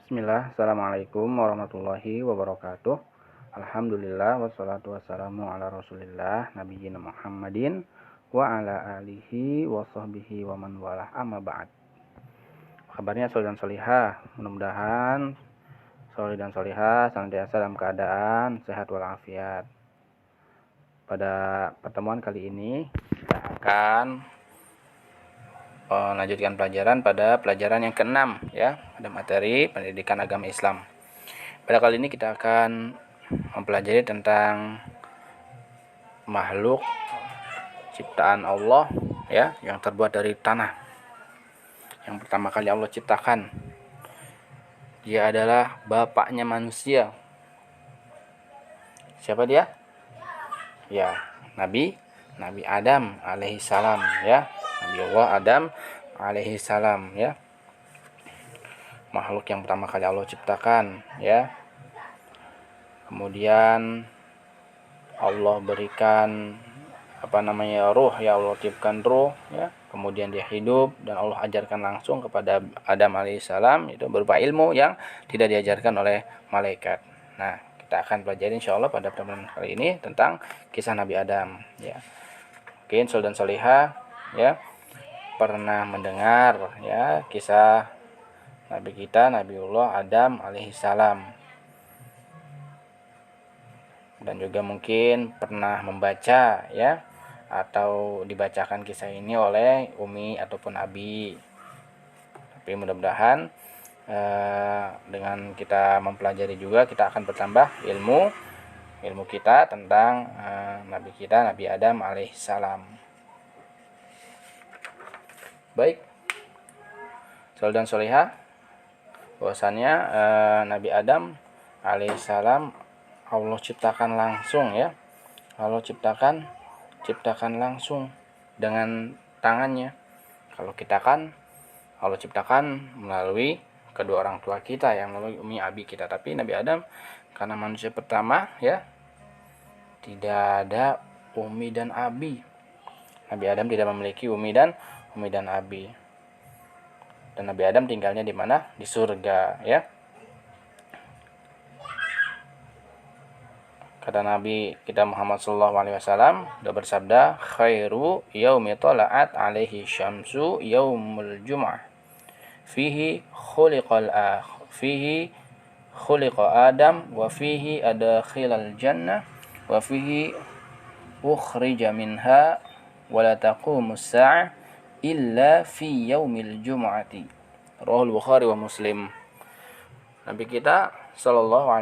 Bismillah, Assalamualaikum warahmatullahi wabarakatuh. Alhamdulillah, wassalatu wassalamu ala rasulillah, nabiyina Muhammadin, wa ala alihi wa sahbihi wa man walah, amma ba'd. Kabarnya soleh dan solihah, mudah-mudahan soleh dan solihah senantiasa dalam keadaan sehat walafiat. Pada pertemuan kali ini, kita akan melanjutkan pelajaran pada pelajaran yang ke-6 ya, pada materi pendidikan agama Islam. Pada kali ini kita akan mempelajari tentang makhluk ciptaan Allah ya, yang terbuat dari tanah. Yang pertama kali Allah ciptakan. Dia adalah bapaknya manusia. Siapa dia? Ya, Nabi Adam alaihi salam ya. Nabi Allah Adam alaihi salam ya. Makhluk yang pertama kali Allah ciptakan ya. Kemudian Allah berikan ruh ya, Allah tiupkan ruh ya, kemudian dia hidup dan Allah ajarkan langsung kepada Adam alaihissalam, itu berupa ilmu yang tidak diajarkan oleh malaikat. Nah, kita akan pelajari insyaallah pada pertemuan kali ini tentang kisah Nabi Adam ya. Mungkin Sol dan Solihah ya pernah mendengar ya kisah Nabi kita Nabiullah Adam alaihissalam, dan juga mungkin pernah membaca ya atau dibacakan kisah ini oleh umi ataupun abi. Tapi mudah-mudahan dengan kita mempelajari juga kita akan bertambah ilmu kita tentang Nabi kita Nabi Adam alaihissalam. Baik, Sol dan Solihah, bahwasannya Nabi Adam alaihissalam Allah ciptakan langsung ya. Allah ciptakan langsung dengan tangannya. Kalau kita kan Allah ciptakan melalui kedua orang tua kita yang melalui umi abi kita. Tapi Nabi Adam karena manusia pertama ya, tidak ada umi dan abi. Nabi Adam tidak memiliki umi dan abi. Dan Nabi Adam tinggalnya di mana? Di surga ya. Kata Nabi kita Muhammad SAW sudah bersabda, khairu yaumi tala'at alaihi syamsu yaumul jum'ah fihi khuliqa Adam wa fihi adkhilal jannah wa fihi ukhrija minha wa la taqumus sa'ah illa fi yaumil jum'ati. Rawahul Bukhari wa Muslim. Nabi kita SAW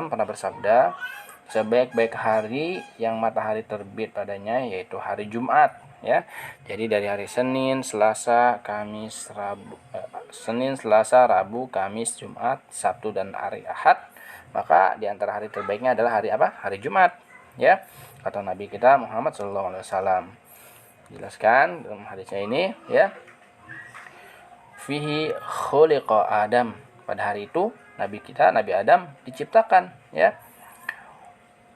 pernah bersabda, sebaik-baik hari yang matahari terbit padanya yaitu hari Jumat ya. Jadi dari hari Senin, Selasa, Rabu, Kamis, Jumat, Sabtu dan hari Ahad, maka di antara hari terbaiknya adalah hari apa? Hari Jumat ya. Kata Nabi kita Muhammad SAW. Jelaskan dalam hadisnya ini ya. Fihi khuliqa Adam. Pada hari itu Nabi kita Nabi Adam diciptakan ya.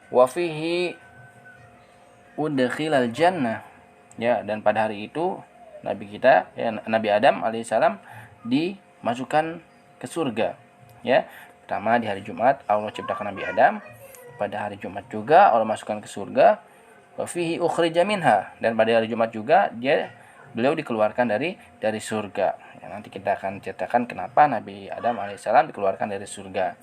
Wa fihi udkhilal jannah ya, dan pada hari itu Nabi kita ya, Nabi Adam alaihissalam dimasukkan ke surga ya. Pertama di hari Jumat Allah ciptakan Nabi Adam, pada hari Jumat juga Allah masukkan ke surga. Wa fihi ukhrija minha, dan pada hari Jumat juga beliau dikeluarkan dari surga ya. Nanti kita akan ceritakan kenapa Nabi Adam alaihissalam dikeluarkan dari surga.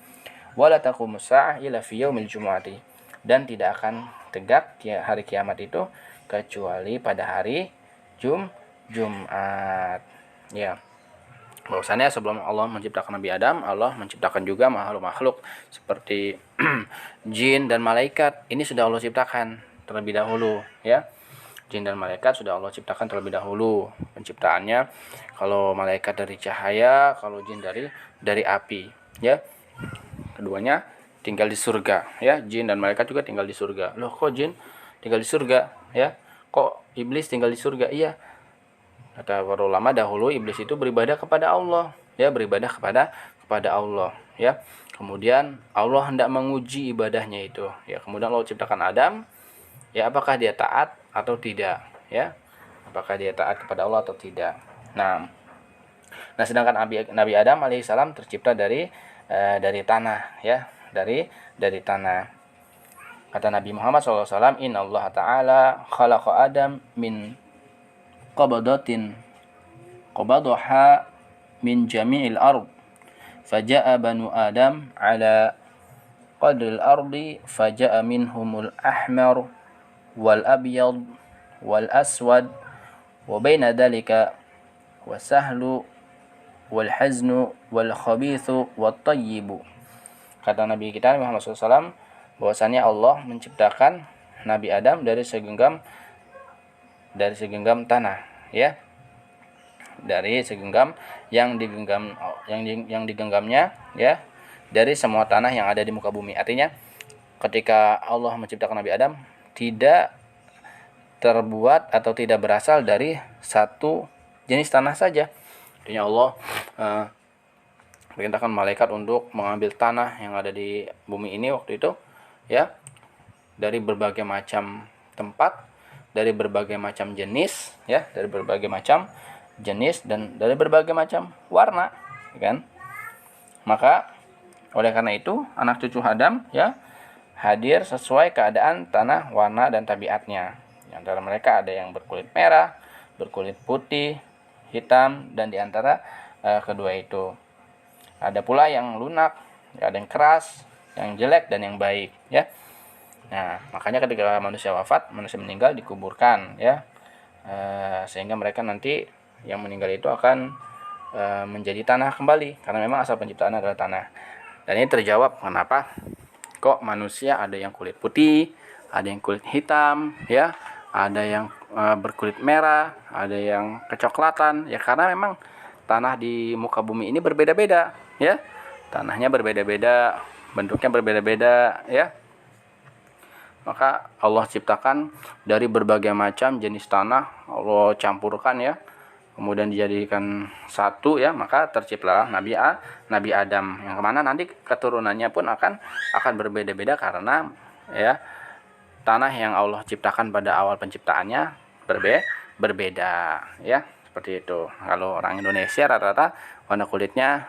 Wala taqumus sa'ah illa fi yaumil jumu'ati, dan tidak akan tegak hari kiamat itu kecuali pada hari Jumat ya. Bahwasannya sebelum Allah menciptakan Nabi Adam, Allah menciptakan juga makhluk-makhluk seperti jin dan malaikat. Ini sudah Allah ciptakan terlebih dahulu ya. Jin dan malaikat sudah Allah ciptakan terlebih dahulu penciptaannya. Kalau malaikat dari cahaya, kalau jin dari api ya. Keduanya tinggal di surga ya. Jin dan malaikat juga tinggal di surga. Loh, kok jin tinggal di surga ya? Kok iblis tinggal di surga? Iya. Kata para ulama dahulu, iblis itu beribadah kepada Allah ya, beribadah kepada Allah ya. Kemudian Allah hendak menguji ibadahnya itu ya. Kemudian Allah ciptakan Adam ya, apakah dia taat atau tidak ya? Apakah dia taat kepada Allah atau tidak? Nah, Nah, sedangkan Nabi Adam alaihissalam tercipta dari tanah, ya, dari tanah. Kata Nabi Muhammad SAW, Inna Allah Ta'ala khalaqa Adam min qabadaha min jami'il ard. Faja'a banu Adam ala qadril ardi faja'a minhumul ahmar wal abyad wal aswad wa baina dhalika wasahlu wal haznu wal khabithu wat tayyibu. Kata Nabi kita Muhammad SAW, bahwasanya Allah menciptakan Nabi Adam dari segenggam tanah, ya, dari segenggam yang digenggamnya, ya, dari semua tanah yang ada di muka bumi. Artinya ketika Allah menciptakan Nabi Adam tidak terbuat atau tidak berasal dari satu jenis tanah saja. Artinya Allah perintahkan malaikat untuk mengambil tanah yang ada di bumi ini waktu itu, ya, dari berbagai macam tempat, dari berbagai macam jenis, ya, dari berbagai macam jenis dan dari berbagai macam warna, kan? Maka oleh karena itu anak cucu Adam, ya, hadir sesuai keadaan tanah, warna dan tabiatnya. Di antara mereka ada yang berkulit merah, berkulit putih, hitam, dan di antara kedua itu ada pula yang lunak, ada yang keras, yang jelek dan yang baik, ya. Nah, makanya ketika manusia wafat, manusia meninggal dikuburkan, ya, sehingga mereka nanti yang meninggal itu akan menjadi tanah kembali, karena memang asal penciptaan adalah tanah. Dan ini terjawab kenapa kok manusia ada yang kulit putih, ada yang kulit hitam, ya, ada yang berkulit merah, ada yang kecoklatan, ya, karena memang tanah di muka bumi ini berbeda-beda, ya, tanahnya berbeda-beda, bentuknya berbeda-beda, ya. Maka Allah ciptakan dari berbagai macam jenis tanah, Allah campurkan, ya, kemudian dijadikan satu, ya, maka terciptalah Nabi Adam, yang kemana nanti keturunannya pun akan berbeda-beda karena, ya, tanah yang Allah ciptakan pada awal penciptaannya berbeda, ya, seperti itu. Kalau orang Indonesia rata-rata warna kulitnya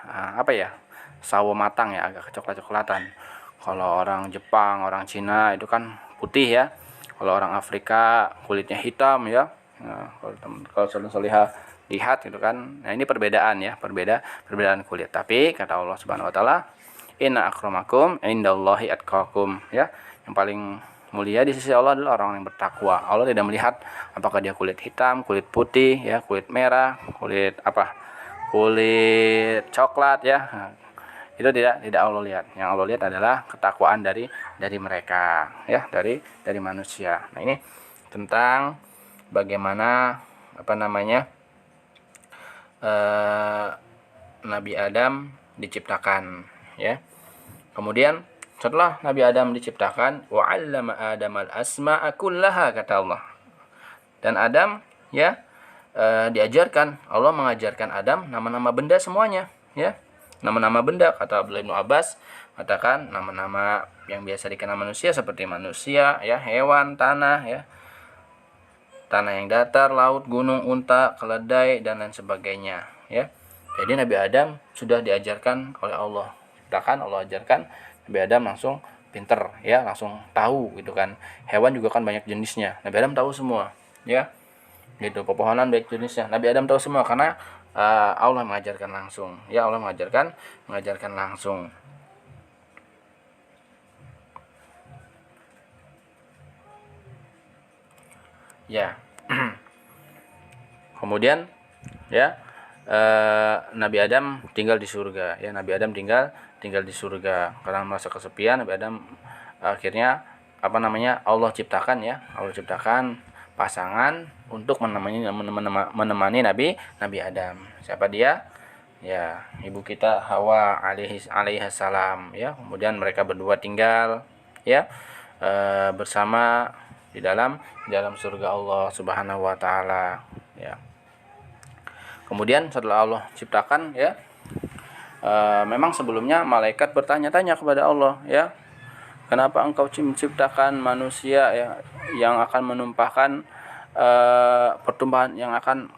sawo matang, ya, agak kecoklat-coklatan. Kalau orang Jepang, orang Cina itu kan putih, ya. Kalau orang Afrika kulitnya hitam, ya. Nah, kalau Solihah lihat gitu kan. Nah, ini perbedaan, ya, perbedaan kulit. Tapi kata Allah Subhanahu wa taala, inna akramakum indallahi atqakum, ya. Yang paling mulia di sisi Allah adalah orang yang bertakwa. Allah tidak melihat apakah dia kulit hitam, kulit putih, ya, kulit merah, kulit coklat, ya. Nah, itu tidak Allah lihat. Yang Allah lihat adalah ketakwaan dari mereka, ya, dari manusia. Nah, ini tentang bagaimana Nabi Adam diciptakan, ya. Kemudian setelah Nabi Adam diciptakan, wa 'allama Adamal asma'a kullaha, kata Allah. Dan Adam, ya, diajarkan, Allah mengajarkan Adam nama-nama benda semuanya, ya. Nama-nama benda, kata Abdullah bin Abbas, katakan nama-nama yang biasa dikenal manusia seperti manusia, ya, hewan, tanah, ya. Tanah yang datar, laut, gunung, unta, keledai dan lain sebagainya, ya. Jadi Nabi Adam sudah diajarkan oleh Allah. Allah ajarkan Nabi Adam langsung pinter, ya, langsung tahu gitu kan. Hewan juga kan banyak jenisnya. Nabi Adam tahu semua, ya. Gitu, pepohonan baik jenisnya. Nabi Adam tahu semua karena Allah mengajarkan langsung. Ya, Allah mengajarkan langsung. Ya. Kemudian, ya, Nabi Adam tinggal di surga, ya. Nabi Adam tinggal di surga karena merasa kesepian. Nabi Adam akhirnya Allah ciptakan, ya, Allah ciptakan pasangan untuk menemani Nabi Adam. Siapa dia? Ya, ibu kita Hawa alaihissalam, ya. Kemudian mereka berdua tinggal, ya, bersama di dalam surga Allah Subhanahu wa taala, ya. Kemudian setelah Allah ciptakan, ya, memang sebelumnya malaikat bertanya-tanya kepada Allah, ya, kenapa engkau menciptakan manusia, ya, yang akan menumpahkan pertumbuhan, yang akan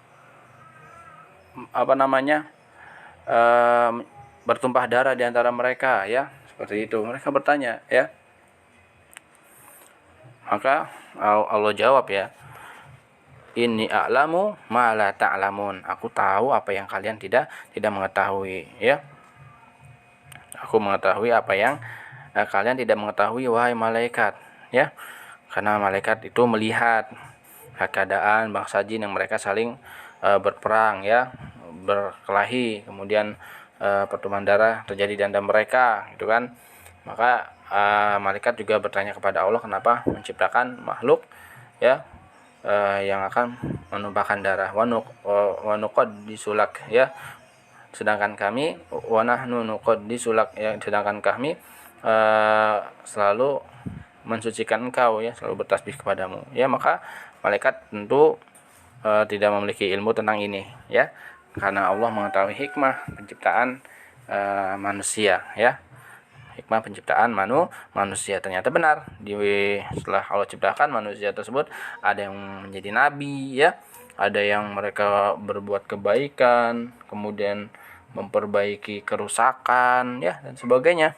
bertumpah darah di antara mereka, ya. Seperti itu. Mereka bertanya, ya. Maka Allah jawab, ya. Inni a'lamu ma la ta'lamun. Aku tahu apa yang kalian tidak mengetahui, ya. Aku mengetahui apa yang kalian tidak mengetahui, wahai malaikat, ya. Karena malaikat itu melihat keadaan bangsa jin yang mereka saling berperang, ya, berkelahi, kemudian pertumpahan darah terjadi di antara mereka, gitu kan. Maka malaikat juga bertanya kepada Allah, kenapa menciptakan makhluk, ya, yang akan menumpahkan darah. Wa nuqaddisulak, ya, sedangkan kami wa nahnu nuqaddisulak, ya, sedangkan kami selalu mensucikan engkau, ya, selalu bertasbih kepadamu, ya. Maka malaikat tentu tidak memiliki ilmu tentang ini, ya, karena Allah mengetahui hikmah penciptaan manusia, ya. Hikmah penciptaan manusia ternyata benar. Setelah Allah ciptakan manusia tersebut, ada yang menjadi nabi, ya, ada yang mereka berbuat kebaikan, kemudian memperbaiki kerusakan, ya, dan sebagainya.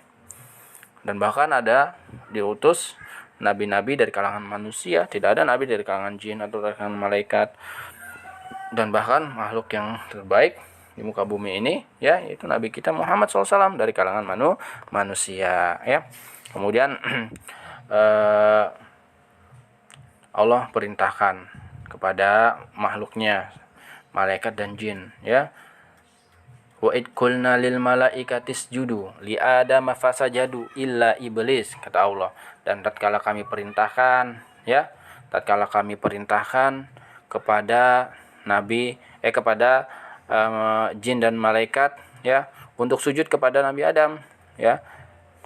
Dan bahkan ada diutus nabi-nabi dari kalangan manusia, tidak ada nabi dari kalangan jin atau dari kalangan malaikat. Dan bahkan makhluk yang terbaik di muka bumi ini, ya, yaitu Nabi kita Muhammad SAW dari kalangan manusia, ya. Kemudian Allah perintahkan kepada makhluknya, malaikat dan jin, ya. Wa id qulna lil malaikati isjudu li adama fasajadu illa iblis, kata Allah. Dan tatkala kami perintahkan, ya, tatkala kami perintahkan kepada kepada jin dan malaikat, ya, untuk sujud kepada Nabi Adam, ya,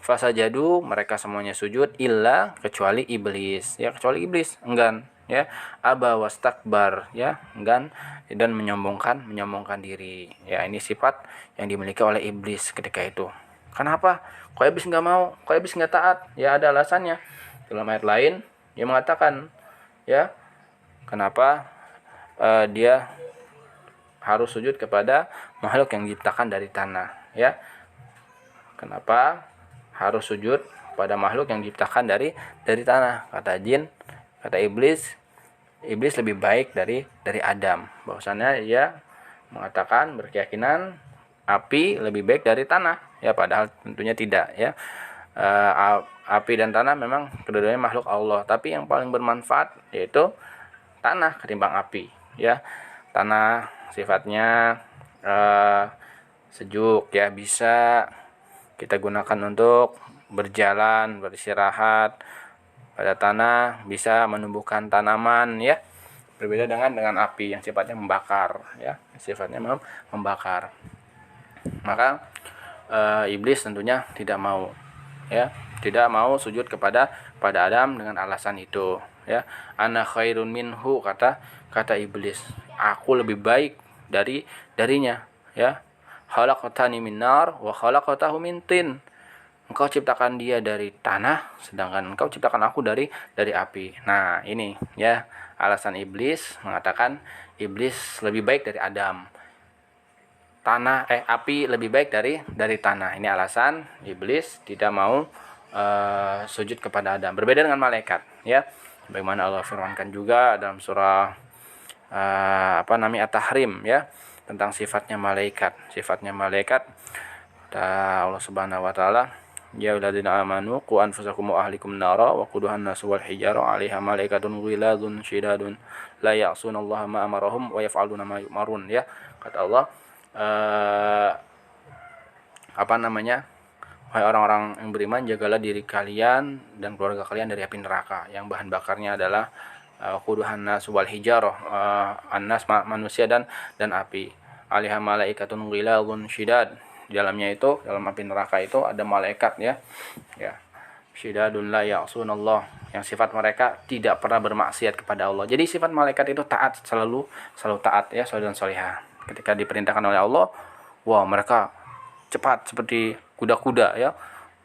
fasajadu, mereka semuanya sujud, illa, kecuali iblis, ya, kecuali iblis enggan, ya, aba wastakbar, ya, enggan dan menyombongkan diri, ya. Ini sifat yang dimiliki oleh iblis ketika itu. Kenapa? Kok iblis enggak mau? Kok iblis enggak taat? Ya, ada alasannya. Dalam ayat lain dia mengatakan, ya, kenapa dia harus sujud kepada makhluk yang diciptakan dari tanah, ya. Kenapa harus sujud pada makhluk yang diciptakan dari tanah? Kata jin, kata iblis lebih baik dari Adam. Bahwasannya ia mengatakan, berkeyakinan api lebih baik dari tanah, ya, padahal tentunya tidak, ya. Api dan tanah memang keduanya makhluk Allah, tapi yang paling bermanfaat yaitu tanah ketimbang api, ya. Tanah sifatnya sejuk, ya, bisa kita gunakan untuk berjalan, beristirahat. Pada tanah bisa menumbuhkan tanaman, ya. Berbeda dengan api yang sifatnya membakar, ya, sifatnya membakar. Maka iblis tentunya tidak mau, ya, tidak mau sujud kepada Adam dengan alasan itu, ya. Ana khairun minhu, kata iblis, aku lebih baik darinya, ya. Khalaqtani min nar wa khalaqtahu min tin. Engkau ciptakan dia dari tanah, sedangkan engkau ciptakan aku dari api. Nah, ini, ya, alasan iblis mengatakan iblis lebih baik dari Adam. Api lebih baik dari tanah. Ini alasan iblis tidak mau sujud kepada Adam. Berbeda dengan malaikat, ya. Bagaimana Allah firmankan juga dalam surah At-Tahrim, ya, tentang sifatnya malaikat. Sifatnya malaikat, kata Allah Subhanahu wa taala, ya alladzina amanu qu anfusakum wa ahlikum nara wa quduhan nasu wal hijara 'alaiha malaikatun ghiladun syidadun la ya'sunallaha ma amarahum wa yaf'aluna ma yu'marun, ya. Kata Allah, wahai orang-orang yang beriman, jagalah diri kalian dan keluarga kalian dari api neraka yang bahan bakarnya adalah quduhan nas wal hijarah, annas manusia dan api. 'Alaiha malaikatun ghiladun syidad, di dalamnya itu, dalam api neraka itu ada malaikat, ya. Ya. Syidadun la ya'sunallah, yang sifat mereka tidak pernah bermaksiat kepada Allah. Jadi sifat malaikat itu taat, selalu taat, ya, saleh dan salihah. Ketika diperintahkan oleh Allah, wah, mereka cepat seperti kuda-kuda, ya.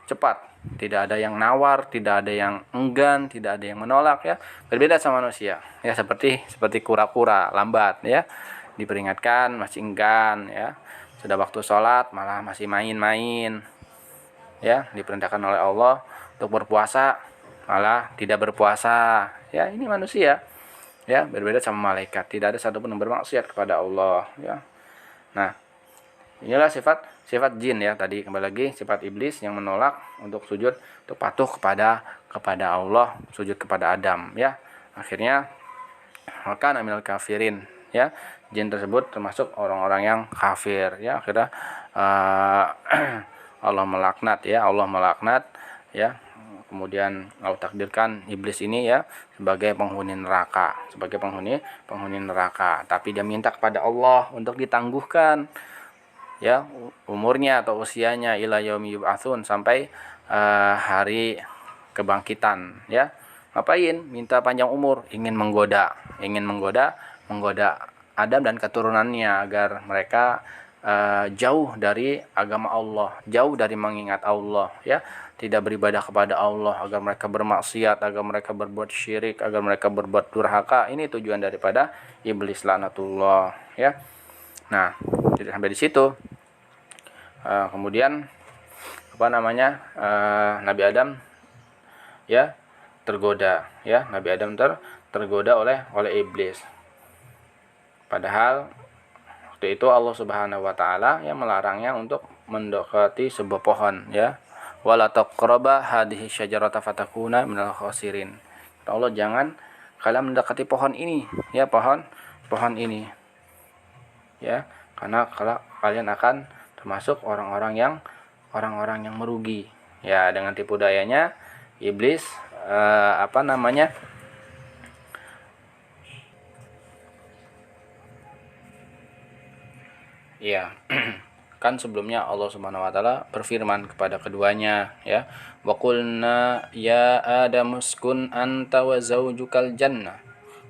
Cepat, tidak ada yang nawar, tidak ada yang enggan, tidak ada yang menolak, ya. Berbeda sama manusia, ya, seperti kura-kura, lambat, ya. Diperingatkan masih enggan, ya. sudah waktu sholat malah masih main-main, ya. Diperintahkan oleh Allah untuk berpuasa malah tidak berpuasa, ya. Ini manusia, ya, berbeda sama malaikat, tidak ada satupun yang bermaksiat kepada Allah, ya. Nah, inilah sifat jin, ya. Tadi kembali lagi sifat iblis yang menolak untuk sujud, untuk patuh kepada Allah, sujud kepada Adam, ya. Akhirnya maka minal kafirin, ya. Jin tersebut termasuk orang-orang yang kafir, ya. Akhirnya Allah melaknat, ya. Allah melaknat, ya. Kemudian Allah takdirkan iblis ini, ya, sebagai penghuni neraka, tapi dia minta kepada Allah untuk ditangguhkan, ya, umurnya atau usianya ila yaumi yub'atsun, sampai hari kebangkitan, ya. Ngapain? Minta panjang umur, ingin menggoda Adam dan keturunannya agar mereka jauh dari agama Allah, jauh dari mengingat Allah, ya, tidak beribadah kepada Allah, agar mereka bermaksiat, agar mereka berbuat syirik, agar mereka berbuat durhaka. Ini tujuan daripada iblis laknatullah, ya. Nah, jadi sampai di situ. Kemudian Nabi Adam, ya, tergoda, ya. Nabi Adam tergoda oleh iblis. Padahal waktu itu Allah Subhanahu wa taala yang melarangnya untuk mendekati sebuah pohon, ya. Wala taqraba hadhihi syajarata fatakuna minal khasirin. Allah, jangan kalian mendekati pohon ini, ya, pohon ini, ya, karena kalau kalian akan termasuk orang-orang yang merugi, ya. Dengan tipu dayanya iblis ya. Kan sebelumnya Allah Subhanahu wa taala berfirman kepada keduanya, ya, wa qulna ya Adam uskun anta wa zaujukal jannah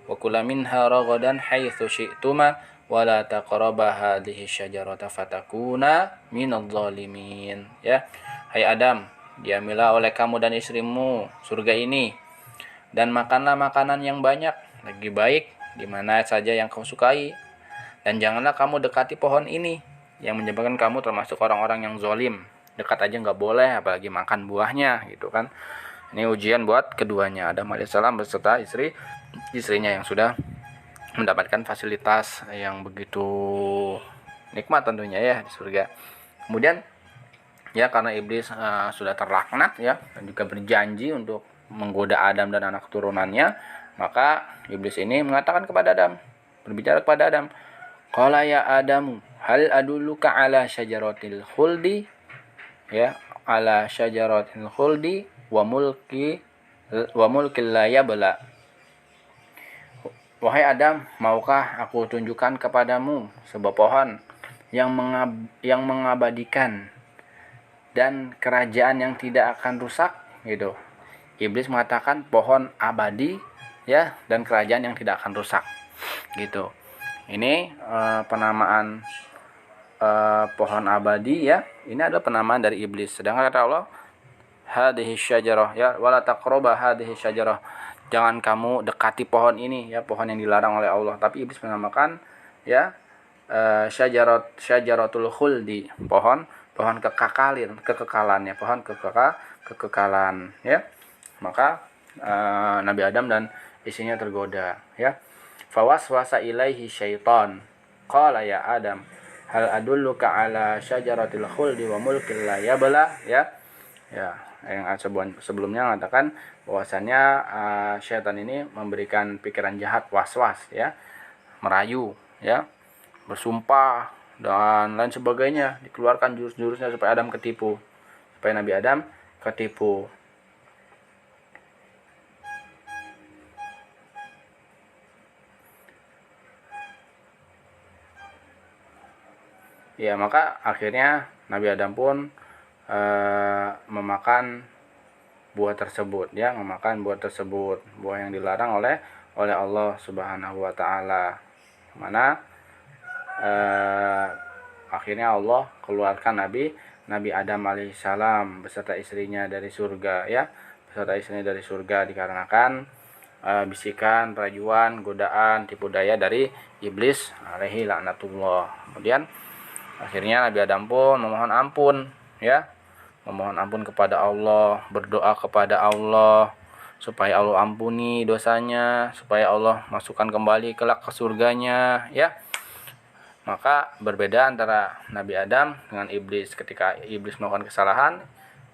wa kula minha ragadan haitsu syi'tuma wa la taqraba hadhihi syajarata fatakuna minadh dhalimin, ya. Hai Adam, diambillah oleh kamu dan istrimu surga ini, dan makanlah makanan yang banyak lagi baik di mana saja yang kau sukai, dan janganlah kamu dekati pohon ini yang menyebabkan kamu termasuk orang-orang yang zalim. Dekat aja nggak boleh, apalagi makan buahnya, gitu kan. Ini ujian buat keduanya, Adam alaihissalam beserta istrinya yang sudah mendapatkan fasilitas yang begitu nikmat tentunya, ya, di surga. Kemudian, ya, karena iblis sudah terlaknat, ya, dan juga berjanji untuk menggoda Adam dan anak turunannya, maka iblis ini mengatakan kepada Adam, berbicara kepada Adam, qala ya Adamu hal adulluka ala syajaratil khuldi, ya, ala syajaratil khuldi wa mulki la yabla. Wahai Adam, maukah aku tunjukkan kepadamu sebuah pohon yang mengabadikan dan kerajaan yang tidak akan rusak, gitu. Iblis mengatakan pohon abadi, ya, dan kerajaan yang tidak akan rusak, gitu. Ini penamaan pohon abadi, ya. Ini adalah penamaan dari iblis. Sedangkan kata Allah, hadhihi syajarah, ya, wala taqraba hadhihi syajarah, jangan kamu dekati pohon ini, ya, pohon yang dilarang oleh Allah. Tapi iblis menamakan, ya, syajaratul khuldi, pohon kekekalan, ya, pohon kekekalan, ya. Maka Nabi Adam dan istrinya tergoda, ya. Fawaswasa ilaihi syaitan qala ya Adam hal adulluka ala syajaratil khuldi wa mulkil la yabla, ya. Ya, yang sebelumnya mengatakan bahwasannya syaitan ini memberikan pikiran jahat, waswas, ya, merayu, ya, bersumpah dan lain sebagainya, dikeluarkan jurus-jurusnya supaya Nabi Adam ketipu. Ya, maka akhirnya Nabi Adam pun memakan buah tersebut, ya, buah yang dilarang oleh Allah Subhanahu wa taala. Mana akhirnya Allah keluarkan Nabi Adam alaihissalam beserta istrinya dari surga, ya, dikarenakan bisikan, rajuan, godaan, tipu daya dari iblis alaihi laknatullah. Kemudian Akhirnya Nabi Adam pun memohon ampun, ya, memohon ampun kepada Allah, berdoa kepada Allah supaya Allah ampuni dosanya, supaya Allah masukkan kembali kelak ke surganya, ya. Maka berbeda antara Nabi Adam dengan iblis. Ketika iblis melakukan kesalahan,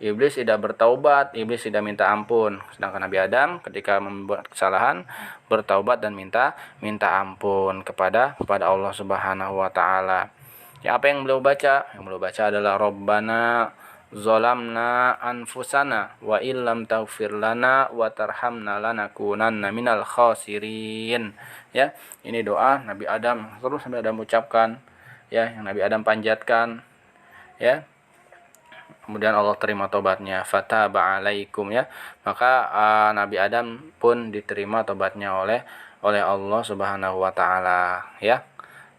iblis tidak bertaubat, iblis tidak minta ampun. Sedangkan Nabi Adam ketika membuat kesalahan bertaubat dan minta ampun kepada Allah Subhanahu wa taala. Ya, apa yang beliau baca? Yang beliau baca adalah Rabbana zolamna anfusana wa illam taghfir lana wa tarhamna lanakunanna minal khasirin. Ya, ini doa Nabi Adam, terus Nabi Adam ucapkan, ya, yang Nabi Adam panjatkan, ya. Kemudian Allah terima tobatnya, fataba alaikum, ya. Maka Nabi Adam pun diterima tobatnya oleh Allah Subhanahu wa taala, ya.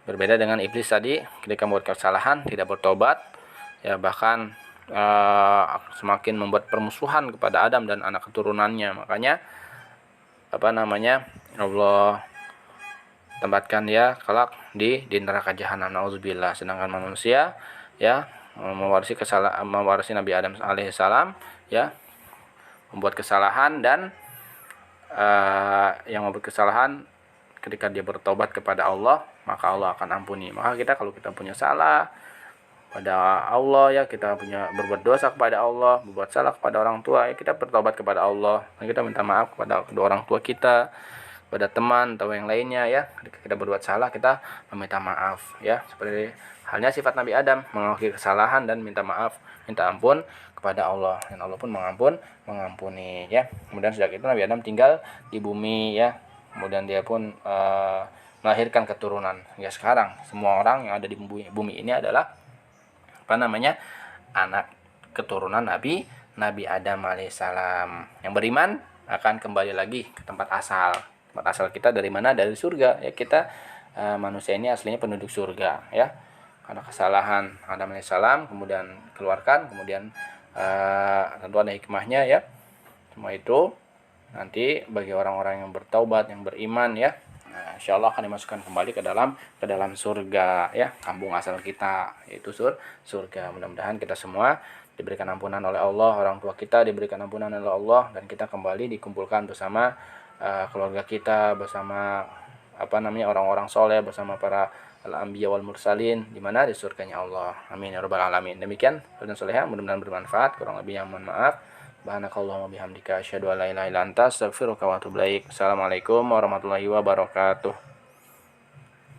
Berbeda dengan iblis tadi, ketika membuat kesalahan tidak bertobat, ya, bahkan semakin membuat permusuhan kepada Adam dan anak keturunannya. Makanya Allah tempatkan dia kelak di neraka jahanam, nauzubillah. Sedangkan manusia, ya, mewarisi Nabi Adam alaihissalam, ya, membuat kesalahan dan yang membuat kesalahan ketika dia bertobat kepada Allah, maka Allah akan ampuni. Maka kita kalau kita punya salah pada Allah, ya, kita punya berbuat dosa kepada Allah, berbuat salah kepada orang tua, ya, kita bertobat kepada Allah dan kita minta maaf kepada kedua orang tua kita, pada teman atau yang lainnya, ya. Ketika kita berbuat salah, kita meminta maaf, ya. Seperti halnya sifat Nabi Adam, mengakui kesalahan dan minta maaf, minta ampun kepada Allah, dan Allah pun mengampuni, ya. Kemudian sejak itu Nabi Adam tinggal di bumi, ya. Kemudian dia pun melahirkan keturunan. Ya, sekarang semua orang yang ada di bumi ini adalah anak keturunan Nabi Adam alaihissalam. Yang beriman akan kembali lagi ke tempat asal. Tempat asal kita dari mana? Dari surga. Ya, kita manusia ini aslinya penduduk surga, ya. Karena kesalahan Adam alaihissalam kemudian keluarkan, kemudian tentu ada hikmahnya, ya. Semua itu nanti bagi orang-orang yang bertaubat, yang beriman, ya, insyaallah akan dimasukkan kembali ke dalam surga, ya, kampung asal kita, yaitu surga. Mudah-mudahan kita semua diberikan ampunan oleh Allah, orang tua kita diberikan ampunan oleh Allah, dan kita kembali dikumpulkan bersama keluarga kita, bersama orang-orang soleh, bersama para al-anbiya wal mursalin, di mana di surganya Allah. Amin ya rabbal alamin. Demikian dan solehah, mudah-mudahan bermanfaat. Kurang lebihnya mohon maaf. Subhanakallahumma bihamdika asyhadu an la ilaha illa anta astaghfiruka wa atubu ilaik. Assalamualaikum warahmatullahi wabarakatuh.